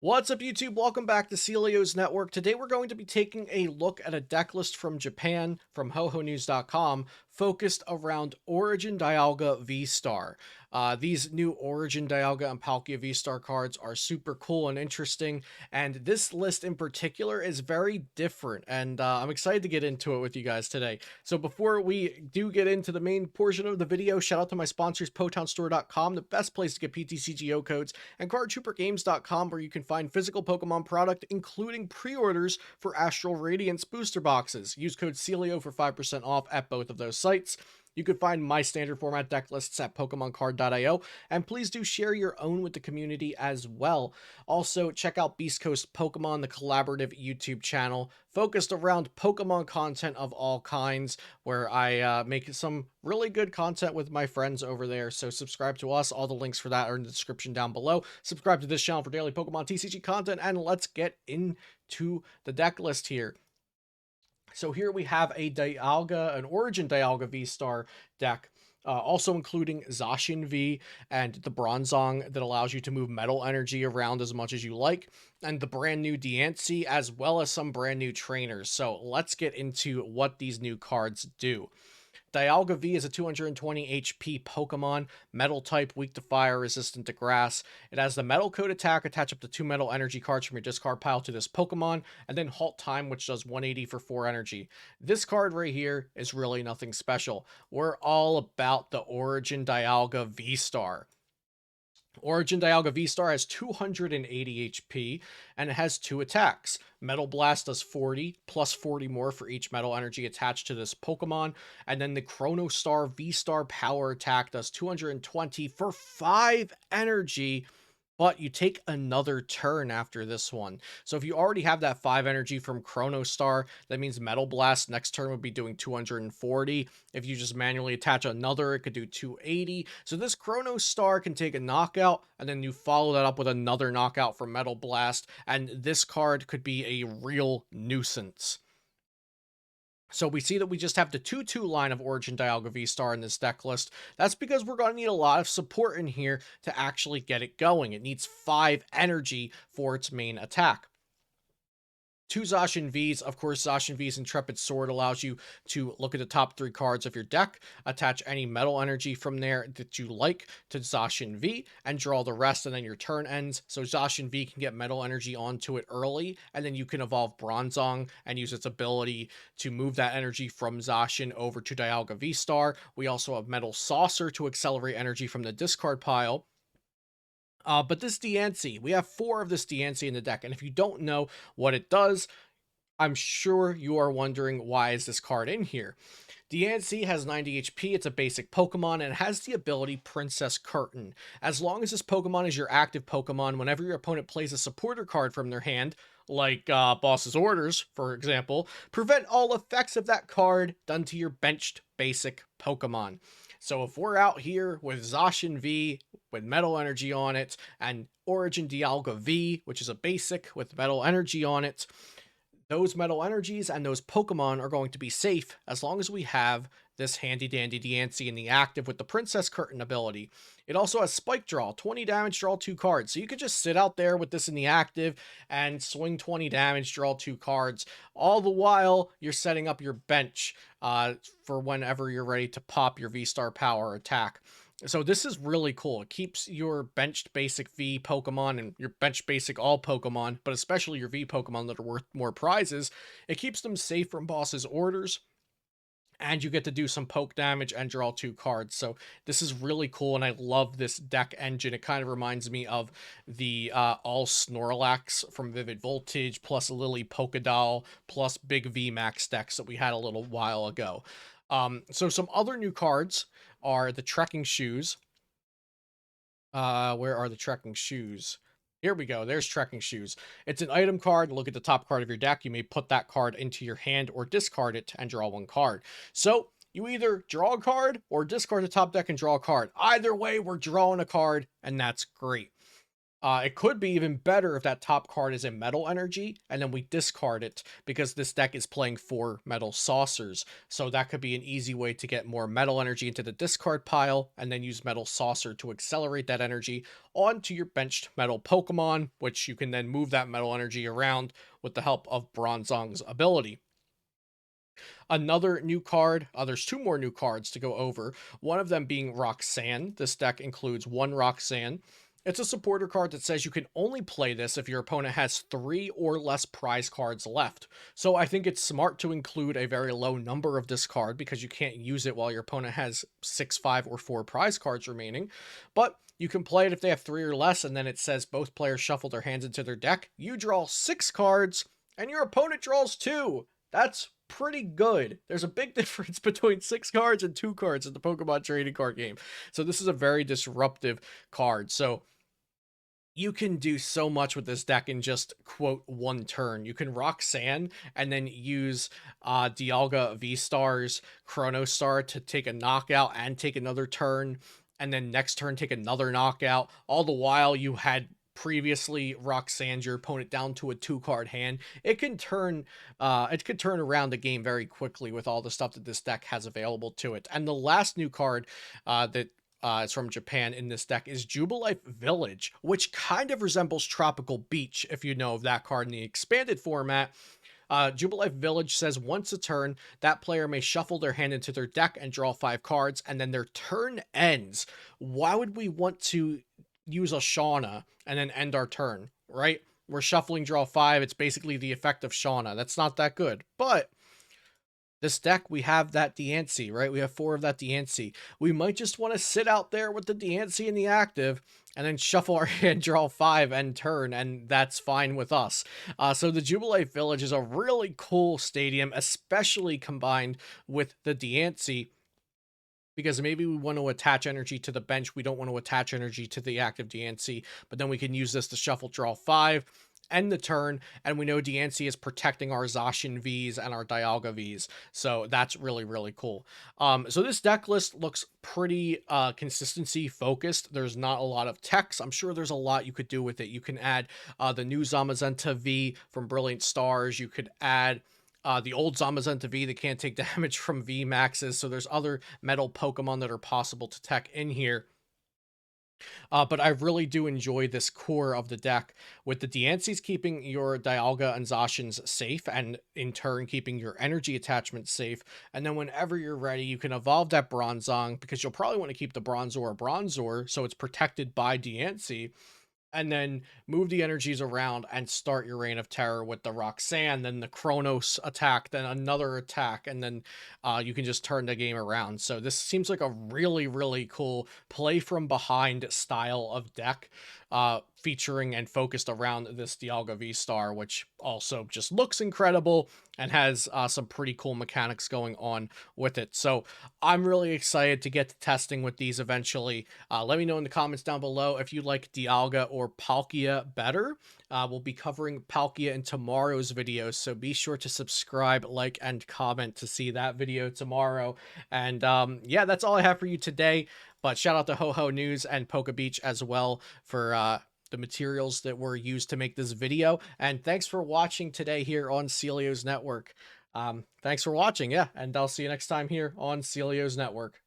What's up, YouTube? Welcome back to Celio's Network. Today we're going to be taking a look at a deck list from Japan from HoHoNews.com focused around Origin Dialga VSTAR. These new Origin Dialga and Palkia VSTAR cards are super cool and interesting, and this list in particular is very different, and I'm excited to get into it with you guys today. So before we do get into the main portion of the video, shout out to my sponsors, PotownStore.com, the best place to get PTCGO codes, and CardTrooperGames.com, where you can find physical Pokemon product, including pre-orders for Astral Radiance booster boxes. Use code CELIO for 5% off at both of those sites. You can find my standard format deck lists at PokemonCard.io, and please do share your own with the community as well. Also, check out Beast Coast Pokemon, the collaborative YouTube channel focused around Pokemon content of all kinds, where I make some really good content with my friends over there. So subscribe to us. All the links for that are in the description down below. Subscribe to this channel for daily Pokemon TCG content, and let's get into the deck list here. So here we have an Origin Dialga V-Star deck, also including Zacian V and the Bronzong that allows you to move metal energy around as much as you like, and the brand new Diancie, as well as some brand new trainers. So let's get into what these new cards do. Dialga V is a 220 HP Pokemon, metal type, weak to fire, resistant to grass. It has the metal code attack, attach up to 2 metal energy cards from your discard pile to this Pokemon, and then halt time, which does 180 for 4 energy. This card right here is really nothing special. We're all about the Origin Dialga V-Star. Origin Dialga V-Star has 280 HP, and it has 2 attacks. Metal Blast does 40, plus 40 more for each metal energy attached to this Pokemon, and then the Chrono Star V-Star Power Attack does 220 for 5 energy, but you take another turn after this one. So if you already have that 5 energy from Chrono Star, that means Metal Blast next turn would be doing 240. If you just manually attach another, it could do 280. So this Chrono Star can take a knockout, and then you follow that up with another knockout from Metal Blast, and this card could be a real nuisance. So we see that we just have the 2-2 line of Origin Dialga V-Star in this deck list. That's because we're going to need a lot of support in here to actually get it going. It needs 5 energy for its main attack. 2 Zacian Vs. Of course, Zacian V's Intrepid Sword allows you to look at the top 3 cards of your deck, attach any metal energy from there that you like to Zacian V, and draw the rest, and then your turn ends. So Zacian V can get metal energy onto it early, and then you can evolve Bronzong and use its ability to move that energy from Zacian over to Dialga V-Star. We also have Metal Saucer to accelerate energy from the discard pile. But this Diancie, we have 4 of this Diancie in the deck, and if you don't know what it does, I'm sure you are wondering, why is this card in here? Diancie has 90 HP, it's a basic Pokemon, and it has the ability Princess Curtain. As long as this Pokemon is your active Pokemon, whenever your opponent plays a supporter card from their hand, like Boss's Orders, for example, prevent all effects of that card done to your benched basic Pokemon. So if we're out here with Zacian V with metal energy on it, and Origin Dialga V, which is a basic with metal energy on it, those metal energies and those Pokemon are going to be safe as long as we have this handy dandy Diancie in the active with the Princess Curtain ability. It also has Spike Draw, 20 damage, draw 2 cards. So you could just sit out there with this in the active and swing 20 damage, draw 2 cards. All the while, you're setting up your bench for whenever you're ready to pop your V-Star Power attack. So this is really cool. It keeps your benched basic V Pokemon and your benched basic all Pokemon, but especially your V Pokemon that are worth more prizes. It keeps them safe from Boss's Orders, and you get to do some poke damage and draw 2 cards. So this is really cool, and I love this deck engine. It kind of reminds me of the all Snorlax from Vivid Voltage, plus Lily Polkadol, plus Big V Max decks that we had a little while ago. So some other new cards are the Trekking Shoes. Where are the Trekking Shoes? Here we go. There's Trekking Shoes. It's an item card. Look at the top card of your deck. You may put that card into your hand or discard it and draw 1 card. So you either draw a card or discard the top deck and draw a card. Either way, we're drawing a card, and that's great. It could be even better if that top card is a metal energy and then we discard it because this deck is playing 4 metal saucers. So that could be an easy way to get more metal energy into the discard pile and then use metal saucer to accelerate that energy onto your benched metal Pokemon, which you can then move that metal energy around with the help of Bronzong's ability. Another new card, there's 2 more new cards to go over, one of them being Roxanne. This deck includes 1 Roxanne. It's a supporter card that says you can only play this if your opponent has 3 or less prize cards left. So I think it's smart to include a very low number of this card because you can't use it while your opponent has 6, 5, or 4 prize cards remaining. But you can play it if they have 3 or less, and then it says both players shuffle their hands into their deck. You draw 6 cards, and your opponent draws 2. That's pretty good. There's a big difference between 6 cards and 2 cards in the Pokemon trading card game. So this is a very disruptive card. So you can do so much with this deck in just quote 1 turn. You can Roxanne and then use Dialga VSTAR's Chrono Star to take a knockout and take another turn, and then next turn take another knockout. All the while you had previously Roxanne your opponent down to a 2-card hand. It could turn around the game very quickly with all the stuff that this deck has available to it. And the last new card that is from Japan in this deck is Jubalife Village, which kind of resembles Tropical Beach if you know of that card in the expanded format. Jubalife Village says once a turn, that player may shuffle their hand into their deck and draw 5 cards, and then their turn ends. Why would we want to use a Shauna and then end our turn, right? We're shuffling, draw 5. It's basically the effect of Shauna. That's not that good. But this deck, we have that Diancie, right? We have 4 of that Diancie. We might just want to sit out there with the Diancie in the active and then shuffle our hand, draw 5, end turn, and that's fine with us. So the Jubalife Village is a really cool stadium, especially combined with the Diancie, because maybe we want to attach energy to the bench. We don't want to attach energy to the active Diancie, but then we can use this to shuffle, draw 5, end the turn, and we know Diancie is protecting our Zacian Vs and our Dialga Vs, so that's really, really cool. So this deck list looks pretty consistency focused. There's not a lot of text. I'm sure there's a lot you could do with it. You can add the new Zamazenta V from Brilliant Stars. You could add the old Zamazenta V that can't take damage from V maxes, so there's other metal Pokemon that are possible to tech in here. But I really do enjoy this core of the deck, with the Diancie's keeping your Dialga and Zacians safe, and in turn keeping your energy attachments safe. And then whenever you're ready, you can evolve that Bronzong, because you'll probably want to keep the Bronzor, so it's protected by Diancie, and then move the energies around and start your reign of terror with the Roxanne, then the Chronos attack, then another attack, and then you can just turn the game around. So this seems like a really, really cool play from behind style of deck, featuring and focused around this Dialga V-Star, which also just looks incredible and has some pretty cool mechanics going on with it. So I'm really excited to get to testing with these eventually. Let me know in the comments down below if you like Dialga or Palkia better. We'll be covering Palkia in tomorrow's video, so be sure to subscribe, like, and comment to see that video tomorrow. And yeah, that's all I have for you today. But shout out to Ho-Ho News and Poke Beach as well for the materials that were used to make this video. And thanks for watching today here on Celio's Network. Thanks for watching, yeah, and I'll see you next time here on Celio's Network.